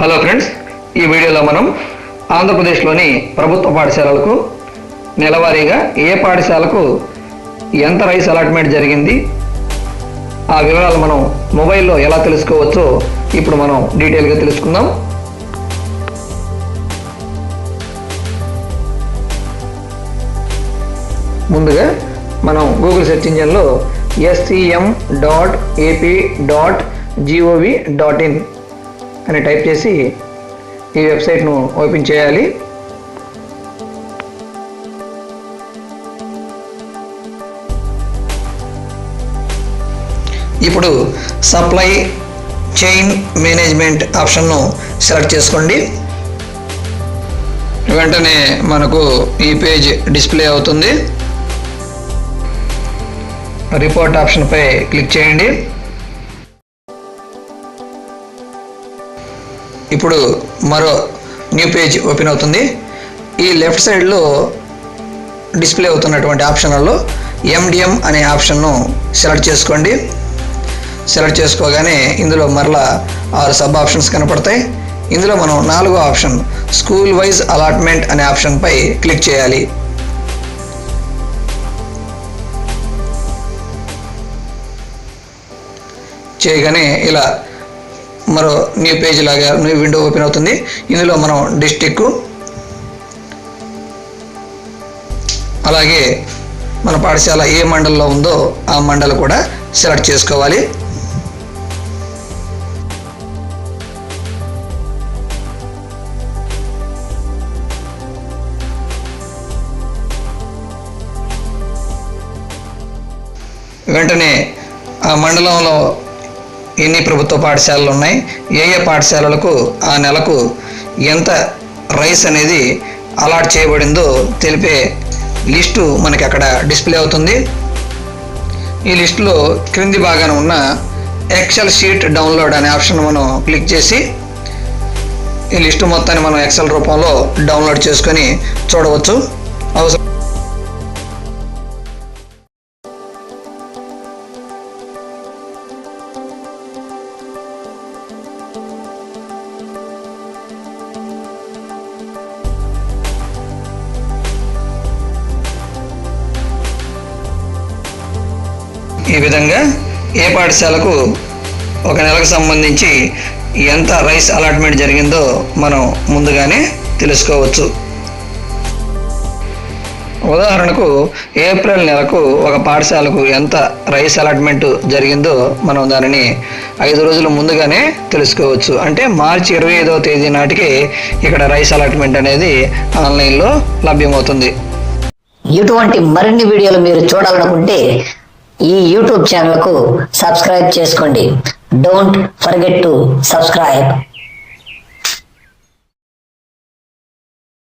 Hello friends, ఈ వీడియోలో మనం ఆంధ్రప్రదేశ్లోని ప్రభుత్వ పాఠశాలలకు నెలవారీగా ఏ పాఠశాలకు ఎంత రైస్ అలాట్మెంట్ జరిగింది, ఆ వివరాలు మనం మొబైల్లో ఎలా తెలుసుకోవచ్చో ఇప్పుడు మనం డీటెయిల్గా తెలుసుకుందాం. ముందుగా మనం గూగుల్ సెర్చ్ ఇంజిన్లో scm.ap.gov.in అని టైప్ చేసి ఈ వెబ్సైట్ను ఓపెన్ చేయాలి. ఇప్పుడు సప్లై చైన్ మేనేజ్మెంట్ ఆప్షన్ను సెలెక్ట్ చేసుకోండి. వెంటనే మనకు ఈ పేజ్ డిస్ప్లే అవుతుంది. రిపోర్ట్ ఆప్షన్పై క్లిక్ చేయండి. ఇప్పుడు మరో న్యూ పేజ్ ఓపెన్ అవుతుంది. ఈ లెఫ్ట్ సైడ్లో డిస్ప్లే అవుతున్నటువంటి ఆప్షన్లలో MDM అనే ఆప్షన్ను సెలెక్ట్ చేసుకోండి. సెలెక్ట్ చేసుకోగానే ఇందులో మరలా 6 సబ్ ఆప్షన్స్ కనపడతాయి. ఇందులో మనం 4వ ఆప్షన్ స్కూల్ వైజ్ అలాట్మెంట్ అనే ఆప్షన్పై క్లిక్ చేయాలి. చేయగానే ఇలా మరో న్యూ పేజ్ లాగా న్యూ విండో ఓపెన్ అవుతుంది. ఇందులో మనం డిస్ట్రిక్ట్ అలాగే మన పాఠశాల ఏ మండలంలో ఉందో ఆ మండలం కూడా సెలెక్ట్ చేసుకోవాలి. వెంటనే ఆ మండలంలో ఎన్ని ప్రభుత్వ పాఠశాలలు ఉన్నాయి, ఏ పాఠశాలలకు ఆ నెలకు ఎంత రైస్ అనేది అలాట్ చేయబడిందో తెలిపే లిస్టు మనకి అక్కడ డిస్ప్లే అవుతుంది. ఈ లిస్టులో క్రింది భాగాన ఉన్న ఎక్సెల్ షీట్ డౌన్లోడ్ అనే ఆప్షన్ మనం క్లిక్ చేసి ఈ లిస్టు మొత్తాన్ని మనం ఎక్సెల్ రూపంలో డౌన్లోడ్ చేసుకొని చూడవచ్చు. ఈ విధంగా ఏ పాఠశాలకు ఒక నెలకు సంబంధించి ఎంత రైస్ అలాట్మెంట్ జరిగిందో మనం ముందుగానే తెలుసుకోవచ్చు. ఉదాహరణకు ఏప్రిల్ నెలకు ఒక పాఠశాలకు ఎంత రైస్ అలాట్మెంట్ జరిగిందో మనం దానిని 5 రోజుల ముందుగానే తెలుసుకోవచ్చు. అంటే మార్చి 25వ తేదీ నాటికి ఇక్కడ రైస్ అలాట్మెంట్ అనేది ఆన్లైన్లో లభ్యమవుతుంది. ఇటువంటి మరిన్ని వీడియోలు మీరు చూడాలనుకుంటే ఈ యూట్యూబ్ ఛానల్కు సబ్స్క్రైబ్ చేసుకోండి. Don't forget to subscribe.